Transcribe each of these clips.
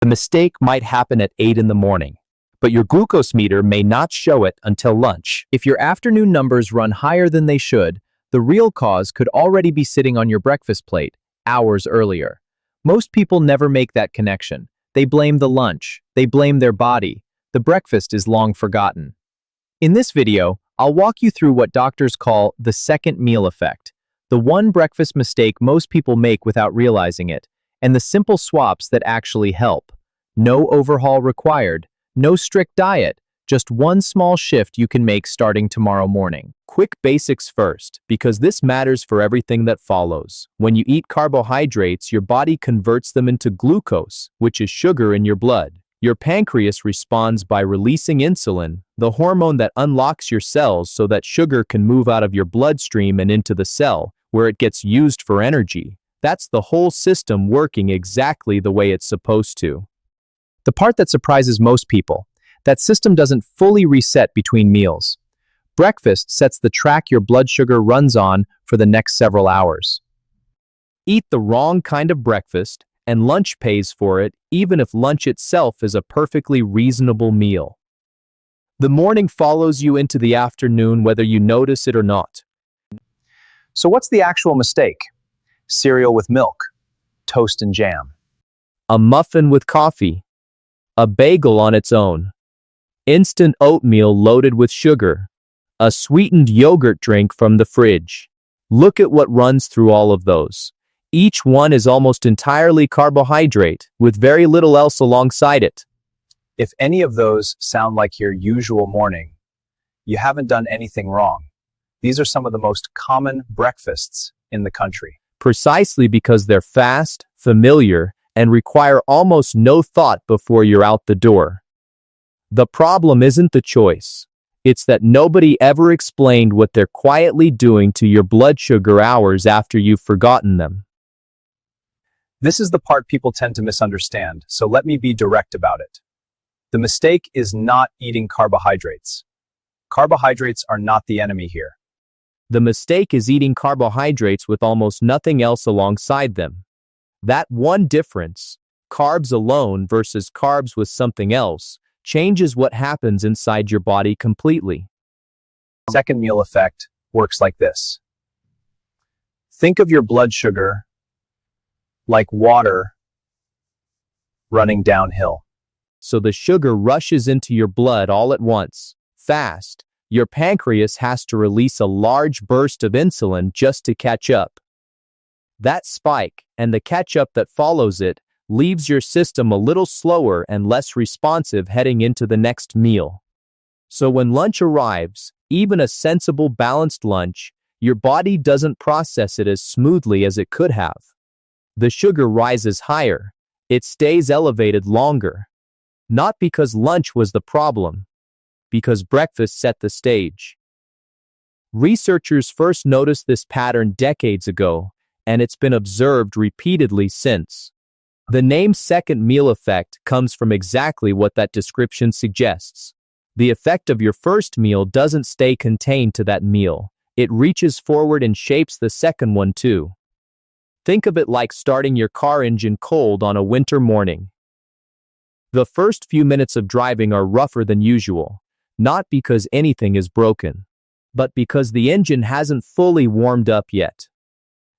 The mistake might happen at 8 in the morning, but your glucose meter may not show it until lunch. If your afternoon numbers run higher than they should, the real cause could already be sitting on your breakfast plate hours earlier. Most people never make that connection. They blame the lunch. They blame their body. The breakfast is long forgotten. In this video, I'll walk you through what doctors call the second meal effect, the one breakfast mistake most people make without realizing it, and the simple swaps that actually help. No overhaul required, no strict diet, just one small shift you can make starting tomorrow morning. Quick basics first, because this matters for everything that follows. When you eat carbohydrates, your body converts them into glucose, which is sugar in your blood. Your pancreas responds by releasing insulin, the hormone that unlocks your cells so that sugar can move out of your bloodstream and into the cell, where it gets used for energy. That's the whole system working exactly the way it's supposed to. The part that surprises most people, that system doesn't fully reset between meals. Breakfast sets the track your blood sugar runs on for the next several hours. Eat the wrong kind of breakfast, and lunch pays for it, even if lunch itself is a perfectly reasonable meal. The morning follows you into the afternoon whether you notice it or not. So what's the actual mistake? Cereal with milk, toast and jam. A muffin with coffee. A bagel on its own. Instant oatmeal loaded with sugar. A sweetened yogurt drink from the fridge. Look at what runs through all of those. Each one is almost entirely carbohydrate, with very little else alongside it. If any of those sound like your usual morning, you haven't done anything wrong. These are some of the most common breakfasts in the country. Precisely because they're fast, familiar, and require almost no thought before you're out the door. The problem isn't the choice. It's that nobody ever explained what they're quietly doing to your blood sugar hours after you've forgotten them. This is the part people tend to misunderstand, so let me be direct about it. The mistake is not eating carbohydrates. Carbohydrates are not the enemy here. The mistake is eating carbohydrates with almost nothing else alongside them. That one difference, carbs alone versus carbs with something else, changes what happens inside your body completely. Second meal effect works like this. Think of your blood sugar like water running downhill. So the sugar rushes into your blood all at once, fast. Your pancreas has to release a large burst of insulin just to catch up. That spike, and the catch-up that follows it, leaves your system a little slower and less responsive heading into the next meal. So when lunch arrives, even a sensible balanced lunch, your body doesn't process it as smoothly as it could have. The sugar rises higher. It stays elevated longer. Not because lunch was the problem, because breakfast set the stage. Researchers first noticed this pattern decades ago, and it's been observed repeatedly since. The name second meal effect comes from exactly what that description suggests. The effect of your first meal doesn't stay contained to that meal. It reaches forward and shapes the second one too. Think of it like starting your car engine cold on a winter morning. The first few minutes of driving are rougher than usual, not because anything is broken, but because the engine hasn't fully warmed up yet.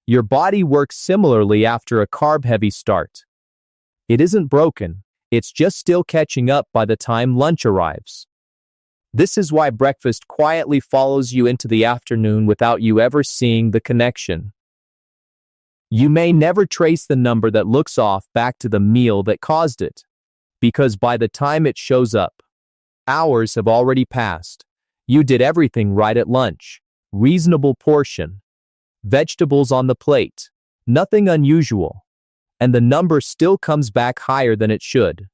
Your body works similarly after a carb-heavy start. It isn't broken, it's just still catching up by the time lunch arrives. This is why breakfast quietly follows you into the afternoon without you ever seeing the connection. You may never trace the number that looks off back to the meal that caused it, because by the time it shows up, hours have already passed. You did everything right at lunch. Reasonable portion. Vegetables on the plate. Nothing unusual. And the number still comes back higher than it should.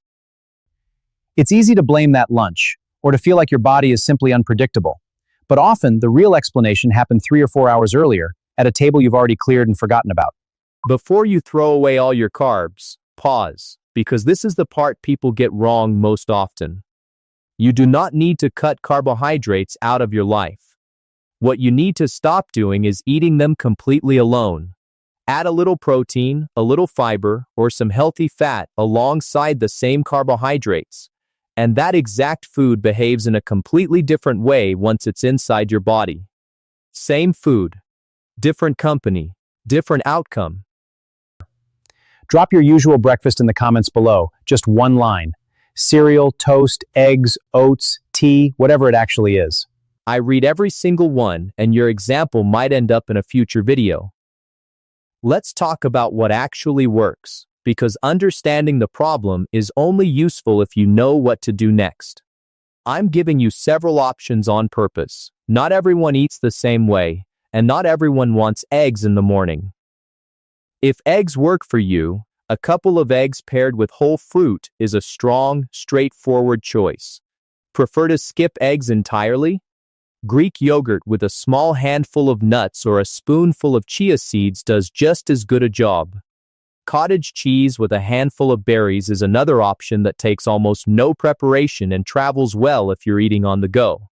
It's easy to blame that lunch, or to feel like your body is simply unpredictable. But often, the real explanation happened 3 or 4 hours earlier, at a table you've already cleared and forgotten about. Before you throw away all your carbs, pause, because this is the part people get wrong most often. You do not need to cut carbohydrates out of your life. What you need to stop doing is eating them completely alone. Add a little protein, a little fiber, or some healthy fat alongside the same carbohydrates, and that exact food behaves in a completely different way once it's inside your body. Same food, different company, different outcome. Drop your usual breakfast in the comments below, just one line. Cereal, toast, eggs, oats, tea, whatever it actually is. I read every single one, and your example might end up in a future video. Let's talk about what actually works, because understanding the problem is only useful if you know what to do next. I'm giving you several options on purpose. Not everyone eats the same way, and not everyone wants eggs in the morning. If eggs work for you, a couple of eggs paired with whole fruit is a strong, straightforward choice. Prefer to skip eggs entirely? Greek yogurt with a small handful of nuts or a spoonful of chia seeds does just as good a job. Cottage cheese with a handful of berries is another option that takes almost no preparation and travels well if you're eating on the go.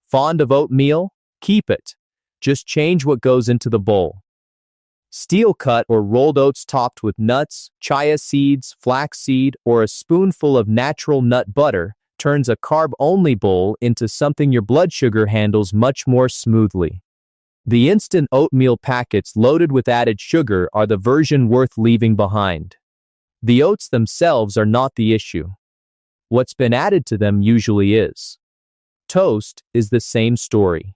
Fond of oatmeal? Keep it. Just change what goes into the bowl. Steel cut or rolled oats topped with nuts, chia seeds, flaxseed, or a spoonful of natural nut butter turns a carb-only bowl into something your blood sugar handles much more smoothly. The instant oatmeal packets loaded with added sugar are the version worth leaving behind. The oats themselves are not the issue. What's been added to them usually is. Toast is the same story.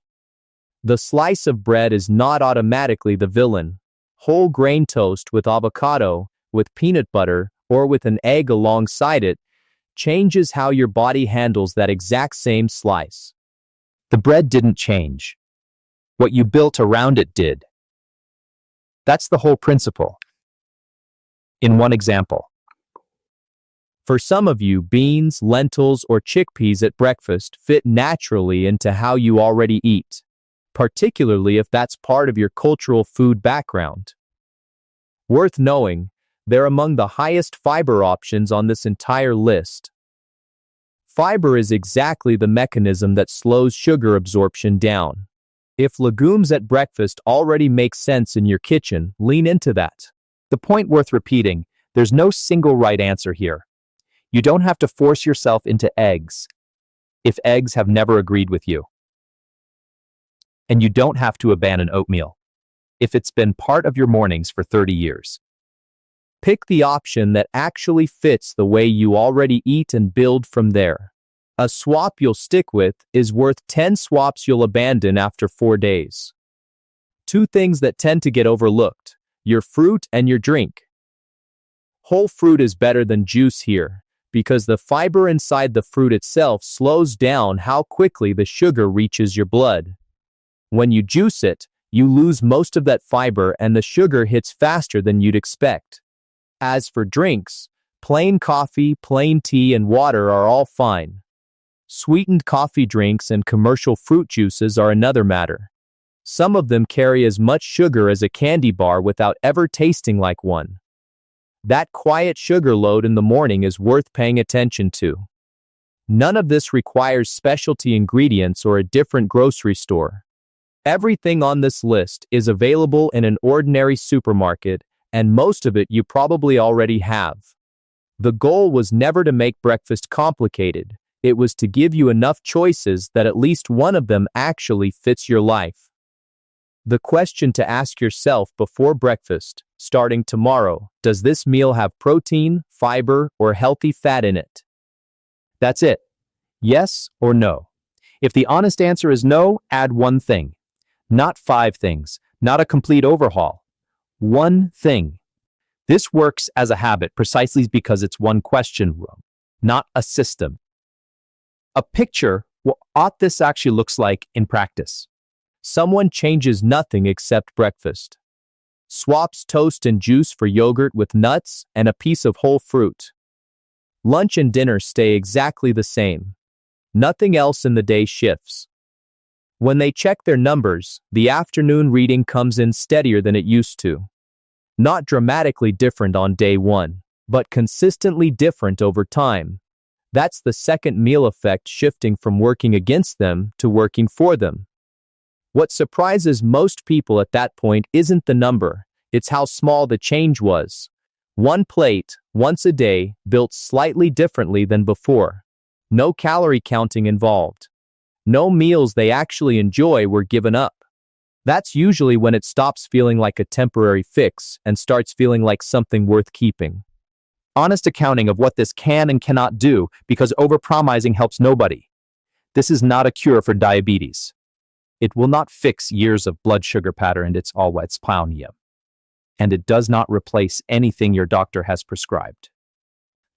The slice of bread is not automatically the villain. Whole grain toast with avocado, with peanut butter, or with an egg alongside it changes how your body handles that exact same slice. The bread didn't change. What you built around it did. That's the whole principle. In one example. For some of you, beans, lentils, or chickpeas at breakfast fit naturally into how you already eat, particularly if that's part of your cultural food background. Worth knowing, they're among the highest fiber options on this entire list. Fiber is exactly the mechanism that slows sugar absorption down. If legumes at breakfast already make sense in your kitchen, lean into that. The point worth repeating, there's no single right answer here. You don't have to force yourself into eggs if eggs have never agreed with you. And you don't have to abandon oatmeal if it's been part of your mornings for 30 years. Pick the option that actually fits the way you already eat and build from there. A swap you'll stick with is worth 10 swaps you'll abandon after 4 days. Two things that tend to get overlooked: your fruit and your drink. Whole fruit is better than juice here, because the fiber inside the fruit itself slows down how quickly the sugar reaches your blood. When you juice it, you lose most of that fiber and the sugar hits faster than you'd expect. As for drinks, plain coffee, plain tea, and water are all fine. Sweetened coffee drinks and commercial fruit juices are another matter. Some of them carry as much sugar as a candy bar without ever tasting like one. That quiet sugar load in the morning is worth paying attention to. None of this requires specialty ingredients or a different grocery store. Everything on this list is available in an ordinary supermarket, and most of it you probably already have. The goal was never to make breakfast complicated. It was to give you enough choices that at least one of them actually fits your life. The question to ask yourself before breakfast, starting tomorrow: does this meal have protein, fiber, or healthy fat in it? That's it. Yes or no. If the honest answer is no, add one thing. Not 5 things, not a complete overhaul. One thing. This works as a habit precisely because it's one question, not a system. A picture what this actually looks like in practice. Someone changes nothing except breakfast. Swaps toast and juice for yogurt with nuts and a piece of whole fruit. Lunch and dinner stay exactly the same. Nothing else in the day shifts. When they check their numbers, the afternoon reading comes in steadier than it used to. Not dramatically different on day 1, but consistently different over time. That's the second meal effect shifting from working against them to working for them. What surprises most people at that point isn't the number, It's how small the change was. One plate, once a day, built slightly differently than before. No calorie counting involved. No meals they actually enjoy were given up. That's usually when it stops feeling like a temporary fix and starts feeling like something worth keeping. Honest accounting of what this can and cannot do, because overpromising helps nobody. This is not a cure for diabetes. It will not fix years of blood sugar pattern, it's all what's plownia. And it does not replace anything your doctor has prescribed.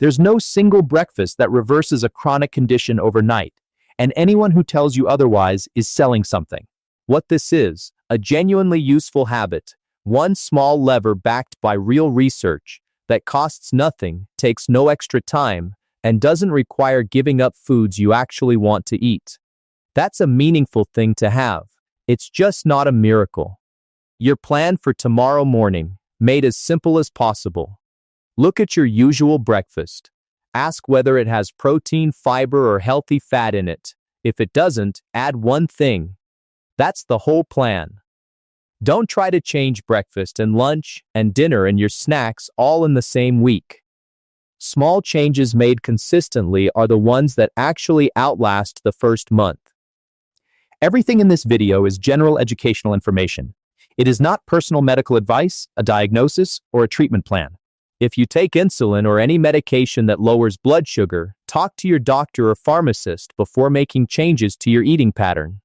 There's no single breakfast that reverses a chronic condition overnight, and anyone who tells you otherwise is selling something. What this is, a genuinely useful habit, one small lever backed by real research that costs nothing, takes no extra time, and doesn't require giving up foods you actually want to eat. That's a meaningful thing to have. It's just not a miracle. Your plan for tomorrow morning, made as simple as possible. Look at your usual breakfast. Ask whether it has protein, fiber, or healthy fat in it. If it doesn't, add one thing. That's the whole plan. Don't try to change breakfast and lunch and dinner and your snacks all in the same week. Small changes made consistently are the ones that actually outlast the first month. Everything in this video is general educational information. It is not personal medical advice, a diagnosis, or a treatment plan. If you take insulin or any medication that lowers blood sugar, talk to your doctor or pharmacist before making changes to your eating pattern.